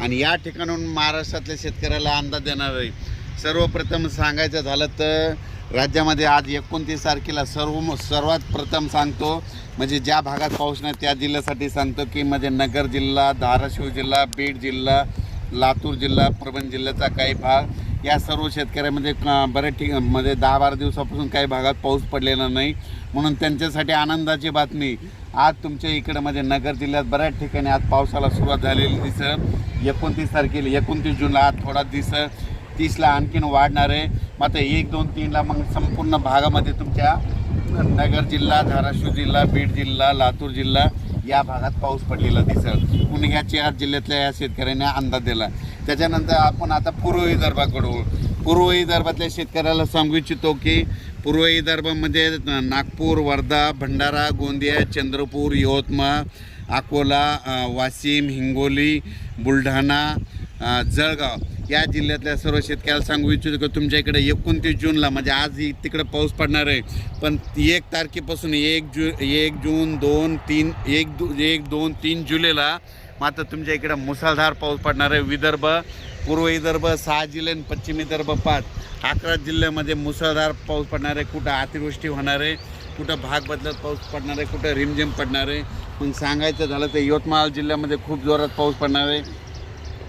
आणि या ठिकाणून महाराष्ट्रातल्या शेतकऱ्याला अंदाज देणार आहे। सर्वप्रथम सांगायचं झालं तर राज्यामध्ये आज 29 तारखेला सर्वात प्रथम सांगतो, म्हणजे ज्या भागात पाऊस नाही त्या जिल्ह्यासाठी सांगतो की म्हणजे नगर जिल्हा, धाराशिव जिल्हा, बीड जिल्हा, लातूर जिल्हा, परभणी जिल्ह्याचा काही भाग, या सर्व शेतकऱ्यामध्ये बऱ्याच म्हणजे 10-12 दिवसापासून काही भागात पाऊस पडलेला नाही, म्हणून त्यांच्यासाठी आनंदाची बातमी। आज तुमच्या इकडे म्हणजे नगर जिल्ह्यात बऱ्याच ठिकाणी आज पावसाला सुरुवात झालेली दिसतं। 29 तारखेला 29 जूनला आज थोडा दिसतं, 30ला आणखीन वाढणार आहे। मात्र 1, 2, 3ला मग संपूर्ण भागामध्ये तुमच्या नगर जिल्हा, धाराशिव जिल्हा, बीड जिल्हा, लातूर जिल्हा या भागात पाऊस पडलेला दिसत, म्हणून ह्याची आज जिल्ह्यातल्या या शेतकऱ्यांनी अंदाज दिला। त्याच्यानंतर आपण आता पूर्व विदर्भाकडे पूर्व विदर्भातल्या शेतकऱ्याला सांगू इच्छितो की पूर्व विदर्भामध्ये नागपूर, वर्धा, भंडारा, गोंदिया, चंद्रपूर, यवतमाळ, अकोला, वाशिम, हिंगोली, बुलढाणा, जळगाव या जिल्ह्यातल्या सर्व शेतकऱ्याला सांगू इच्छितो की तुमच्या इकडे 29 जूनला म्हणजे आज तिकडे पाऊस पडणार आहे, पण 1 तारखेपासून 1 जून 2, 3 1, 2, 3 जुलैला मात्र तुमच्या इकडे मुसळधार पाऊस पडणार आहे। विदर्भ, पूर्व विदर्भ 6 जिल्हे आणि पश्चिम विदर्भ 5, 11 जिल्ह्यामध्ये मुसळधार पाऊस पडणार आहे। कुठं अतिवृष्टी होणार आहे, कुठं भाग बदलत पाऊस पडणार आहे, कुठं रिमझिम पडणार आहे। मग सांगायचं झालं तर यवतमाळ जिल्ह्यामध्ये खूप जोरात पाऊस पडणार आहे,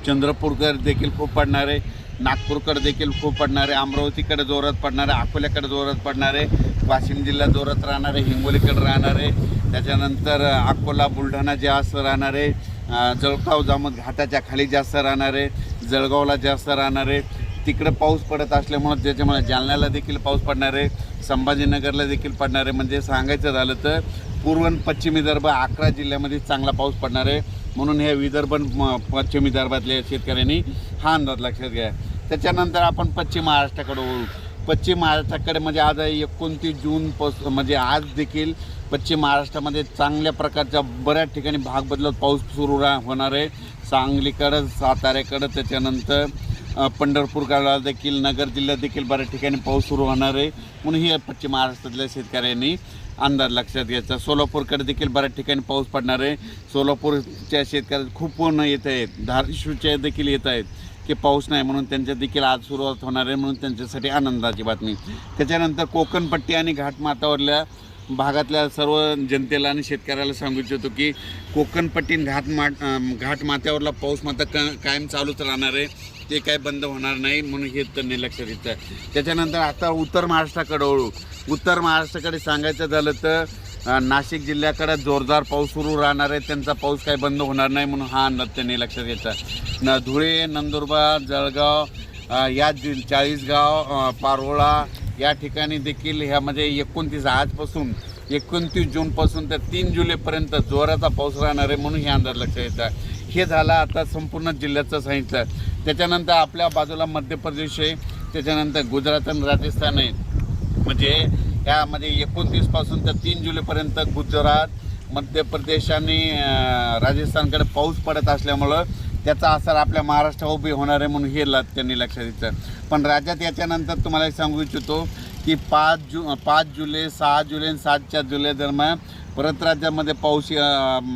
चंद्रपूरकडे देखील खूप पडणार आहे, नागपूरकडे देखील खूप पडणार आहे, अमरावतीकडे जोरात पडणार आहे, अकोल्याकडे जोरात पडणार आहे, वाशिम जिल्हा जोरात राहणार आहे, हिंगोलीकडे राहणार आहे, त्याच्यानंतर अकोला, बुलढाणा जास्त राहणार आहे, जळगाव जामोद घाटाच्या खाली जास्त राहणार आहे, जळगावला जास्त राहणार आहे। तिकडे पाऊस पडत असल्यामुळे त्याच्यामुळे जालन्याला देखील पाऊस पडणार आहे, संभाजीनगरला देखील पडणार आहे। म्हणजे सांगायचं झालं तर पूर्व आणि पश्चिम विदर्भ 11 जिल्ह्यामध्ये चांगला पाऊस पडणार आहे, म्हणून हे विदर्भ पश्चिम विदर्भातल्या शेतकऱ्यांनी हा अंदाज लक्षात घ्या। त्याच्यानंतर आपण पश्चिम महाराष्ट्राकडे वळू। पश्चिम महाराष्ट्राकडे म्हणजे आज 29 जूनपासून म्हणजे आज देखील पश्चिम महाराष्ट्रामध्ये चांगल्या प्रकारच्या बऱ्याच ठिकाणी भाग बदलत पाऊस सुरू होणार आहे। सांगलीकडं, साताऱ्याकडं, त्याच्यानंतर पंढरपूरकडला देखील, नगर जिल्ह्यात देखील बऱ्याच ठिकाणी पाऊस सुरू होणार आहे, म्हणून हे पश्चिम महाराष्ट्रातल्या शेतकऱ्यांनी अंदाज लक्षात घ्यायचा। सोलापूरकडे देखील बऱ्याच ठिकाणी पाऊस पडणार आहे, सोलापूरच्या शेतकऱ्यांना खूप पूर्ण येत आहेत, धाराशिवच्या देखील येत आहेत की पाऊस नाही, म्हणून त्यांच्या देखील आज सुरुवात होणार आहे, म्हणून त्यांच्यासाठी आनंदाची बातमी। त्याच्यानंतर कोकणपट्टी आणि घाटमाथ्यावरल्या भागातल्या सर्व जनतेला आणि शेतकऱ्याला सांगू इच्छितो की कोकणपट्टी घाटमाथ्यावरला पाऊस मात्र कायम चालूच राहणार आहे, ते काय बंद होणार नाही, म्हणून हे त्यांनी लक्षात घेतलं। त्याच्यानंतर आता उत्तर महाराष्ट्राकडे वळू। उत्तर महाराष्ट्राकडे सांगायचं झालं तर नाशिक जिल्ह्याकडे जोरदार पाऊस सुरू राहणार आहे, त्यांचा पाऊस काही बंद होणार नाही, म्हणून हा अंदाज त्यांनी लक्षात घेतला। धुळे, नंदुरबार, जळगाव या चाळीसगाव, पारोळा या ठिकाणी देखील ह्यामध्ये 29 आजपासून 29 जूनपासून तर 3 जुलैपर्यंत जोराचा पाऊस राहणार आहे, म्हणून हे अंदाज लक्षात येतात। हे झालं आता संपूर्ण जिल्ह्याचं सांगितलं। त्याच्यानंतर आपल्या बाजूला मध्य प्रदेश आहे, त्याच्यानंतर गुजरात आणि राजस्थान आहे, म्हणजे यामध्ये 29पासून तर 3 जुलैपर्यंत गुजरात, मध्य प्रदेश आणि राजस्थानकडे पाऊस पडत असल्यामुळं त्याचा असर आपल्या महाराष्ट्रावर उभी होणार आहे, म्हणून हे त्यांनी लक्षात घेतलं। पण राज्यात याच्यानंतर तुम्हाला सांगू इच्छितो की 5 जुलै, 6 जुलै आणि 7 जुलै दरम्यान परत राज्यामध्ये पाऊस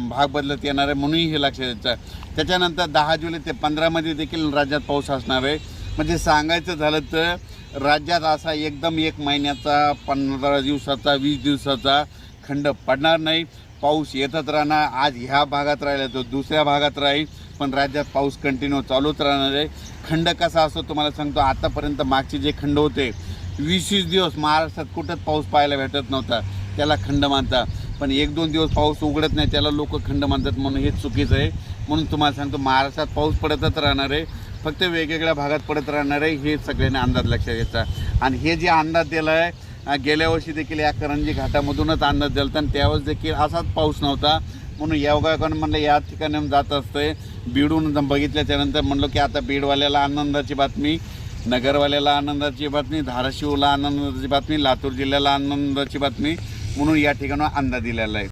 भाग बदलत येणार आहे, म्हणूनही हे लक्षात घ्यायचं। त्याच्यानंतर 10 जुलै ते 15मध्ये देखील राज्यात पाऊस असणार आहे। म्हणजे सांगायचं झालं तर राज्यात असा एकदम 1 महिन्याचा, 15 दिवसाचा, 20 दिवसाचा खंड पडणार नाही, पाऊस येतच राहणार। आज ह्या भागात राहिला तो दुसऱ्या भागात राहील, पण राज्यात पाऊस कंटिन्यू चालूच राहणार आहे। खंड कसा असतो तुम्हाला सांगतो, आतापर्यंत मागचे जे खंड होते 20-20 दिवस महाराष्ट्रात कुठंच पाऊस पाहायला भेटत नव्हता, त्याला खंड मानतात। पण 1-2 दिवस पाऊस उघडत नाही त्याला लोक खंड मानतात, म्हणून हे चुकीचं आहे। म्हणून तुम्हाला सांगतो महाराष्ट्रात पाऊस पडतच राहणार आहे, फक्त वेगवेगळ्या भागात पडत राहणार आहे, हे सगळ्यांनी अंदाज लक्षात घ्यायचा। आणि हे जे अंदाज दिला आहे गेल्या वर्षी देखील या करंजी घाटामधूनच अंदाज दिला होता, आणि त्यावेळेस देखील असाच पाऊस नव्हता, म्हणून योगायोगानं म्हणलं या ठिकाणी जात असतंय। बीडून बघितल्याच्यानंतर म्हणलो की आता बीडवाल्याला आनंदाची बातमी, नगरवाल्याला आनंदाची बातमी, धाराशिवला आनंदाची बातमी, लातूर जिल्ह्याला आनंदाची बातमी, म्हणून या ठिकाणी अंदाज दिलेला आहे।